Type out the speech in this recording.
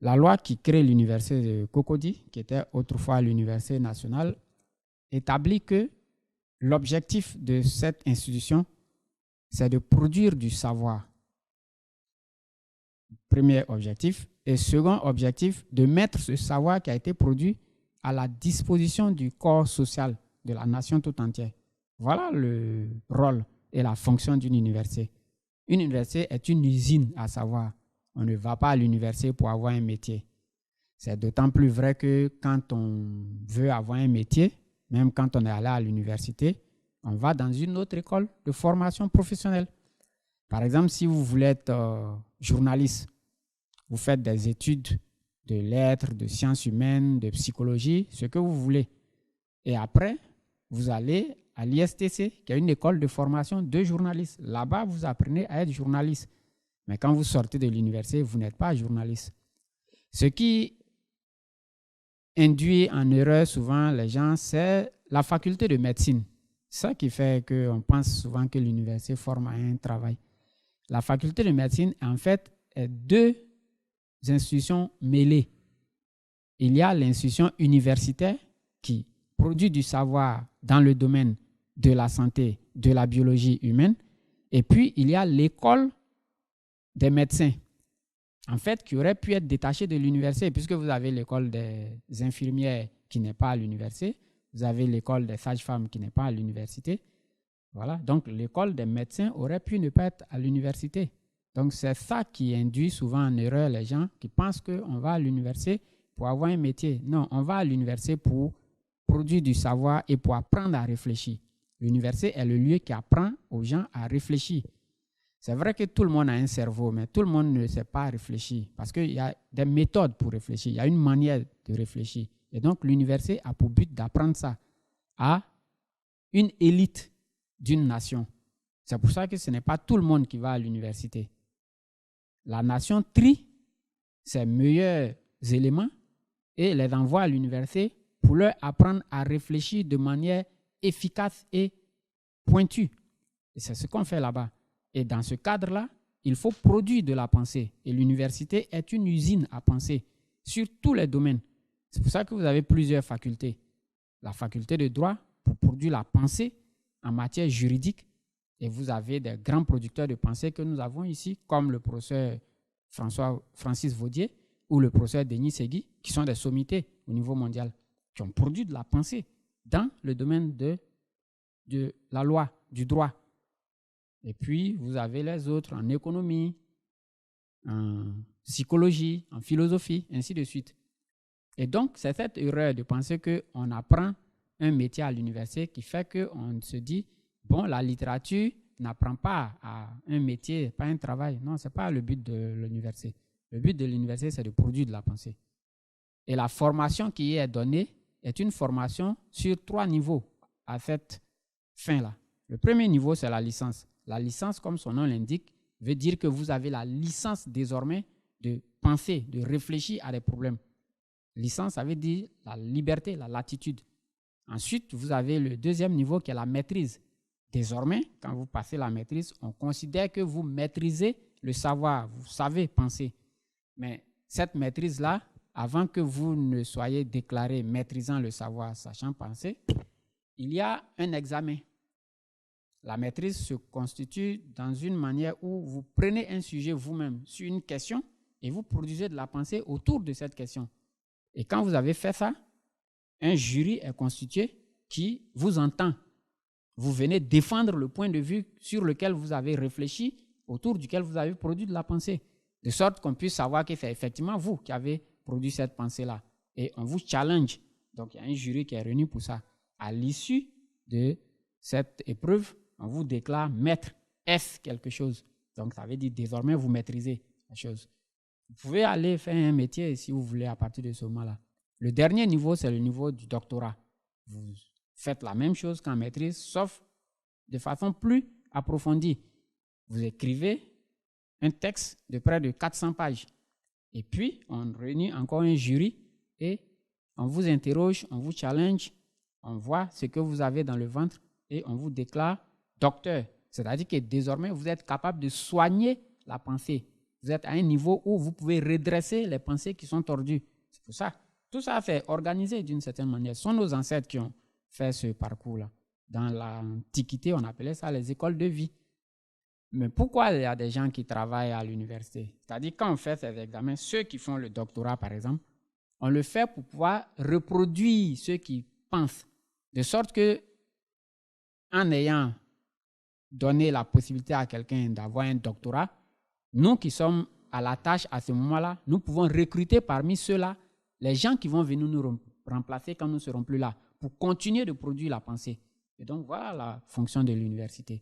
La loi qui crée l'université de Cocody, qui était autrefois l'université nationale, établit que l'objectif de cette institution, c'est de produire du savoir. Premier objectif. Et second objectif, de mettre ce savoir qui a été produit à la disposition du corps social de la nation tout entière. Voilà le rôle et la fonction d'une université. Une université est une usine à savoir. On ne va pas à l'université pour avoir un métier. C'est d'autant plus vrai que quand on veut avoir un métier, même quand on est allé à l'université, on va dans une autre école de formation professionnelle. Par exemple, si vous voulez être journaliste, vous faites des études de lettres, de sciences humaines, de psychologie, ce que vous voulez. Et après, vous allez à l'ISTC, qui est une école de formation de journalistes. Là-bas, vous apprenez à être journaliste. Mais quand vous sortez de l'université, vous n'êtes pas journaliste. Ce qui induit en erreur souvent les gens, c'est la faculté de médecine. C'est ça qui fait qu'on pense souvent que l'université forme à un travail. La faculté de médecine, en fait, est deux institutions mêlées. Il y a l'institution universitaire qui produit du savoir dans le domaine de la santé, de la biologie humaine, et puis il y a l'école des médecins, en fait, qui aurait pu être détachée de l'université, puisque vous avez l'école des infirmières qui n'est pas à l'université, vous avez l'école des sages-femmes qui n'est pas à l'université. Voilà. Donc, l'école des médecins aurait pu ne pas être à l'université. Donc, c'est ça qui induit souvent en erreur les gens qui pensent qu'on va à l'université pour avoir un métier. Non, on va à l'université pour produire du savoir et pour apprendre à réfléchir. L'université est le lieu qui apprend aux gens à réfléchir. C'est vrai que tout le monde a un cerveau, mais tout le monde ne sait pas réfléchir parce qu'il y a des méthodes pour réfléchir, il y a une manière de réfléchir. Et donc, l'université a pour but d'apprendre ça à une élite d'une nation. C'est pour ça que ce n'est pas tout le monde qui va à l'université. La nation trie ses meilleurs éléments et les envoie à l'université pour leur apprendre à réfléchir de manière efficace et pointue. Et c'est ce qu'on fait là-bas. Et dans ce cadre-là, il faut produire de la pensée. Et l'université est une usine à penser sur tous les domaines. C'est pour ça que vous avez plusieurs facultés. La faculté de droit pour produire la pensée en matière juridique. Et vous avez des grands producteurs de pensée que nous avons ici, comme le professeur Francis Vaudier ou le professeur Denis Segui, qui sont des sommités au niveau mondial, qui ont produit de la pensée dans le domaine de la loi, du droit. Et puis, vous avez les autres en économie, en psychologie, en philosophie, ainsi de suite. Et donc, c'est cette erreur de penser qu'on apprend un métier à l'université qui fait qu'on se dit, bon, la littérature n'apprend pas à un métier, pas un travail. Non, ce n'est pas le but de l'université. Le but de l'université, c'est de produire de la pensée. Et la formation qui y est donnée est une formation sur 3 niveaux à cette fin-là. Le premier niveau, c'est la licence. La licence, comme son nom l'indique, veut dire que vous avez la licence désormais de penser, de réfléchir à des problèmes. Licence, ça veut dire la liberté, la latitude. Ensuite, vous avez le deuxième niveau qui est la maîtrise. Désormais, quand vous passez la maîtrise, on considère que vous maîtrisez le savoir, vous savez penser. Mais cette maîtrise-là, avant que vous ne soyez déclaré maîtrisant le savoir, sachant penser, il y a un examen. La maîtrise se constitue dans une manière où vous prenez un sujet vous-même sur une question et vous produisez de la pensée autour de cette question. Et quand vous avez fait ça, un jury est constitué qui vous entend. Vous venez défendre le point de vue sur lequel vous avez réfléchi, autour duquel vous avez produit de la pensée, de sorte qu'on puisse savoir que c'est effectivement vous qui avez produit cette pensée-là. Et on vous challenge. Donc, il y a un jury qui est réuni pour ça. À l'issue de cette épreuve, on vous déclare maître F quelque chose. Donc, ça veut dire désormais, vous maîtrisez la chose. Vous pouvez aller faire un métier si vous voulez à partir de ce moment-là. Le dernier niveau, c'est le niveau du doctorat. Vous faites la même chose qu'en maîtrise, sauf de façon plus approfondie. Vous écrivez un texte de près de 400 pages. Et puis, on réunit encore un jury et on vous interroge, on vous challenge, on voit ce que vous avez dans le ventre et on vous déclare docteur. C'est-à-dire que désormais, vous êtes capable de soigner la pensée. Vous êtes à un niveau où vous pouvez redresser les pensées qui sont tordues. C'est pour ça. Tout ça fait organiser d'une certaine manière. Ce sont nos ancêtres qui ont fait ce parcours-là. Dans l'Antiquité, on appelait ça les écoles de vie. Mais pourquoi il y a des gens qui travaillent à l'université? C'est-à-dire, quand on fait ces examens, ceux qui font le doctorat, par exemple, on le fait pour pouvoir reproduire ceux qui pensent. De sorte que, en ayant donné la possibilité à quelqu'un d'avoir un doctorat, nous qui sommes à la tâche à ce moment-là, nous pouvons recruter parmi ceux-là les gens qui vont venir nous remplacer quand nous ne serons plus là, pour continuer de produire la pensée. Et donc, voilà la fonction de l'université.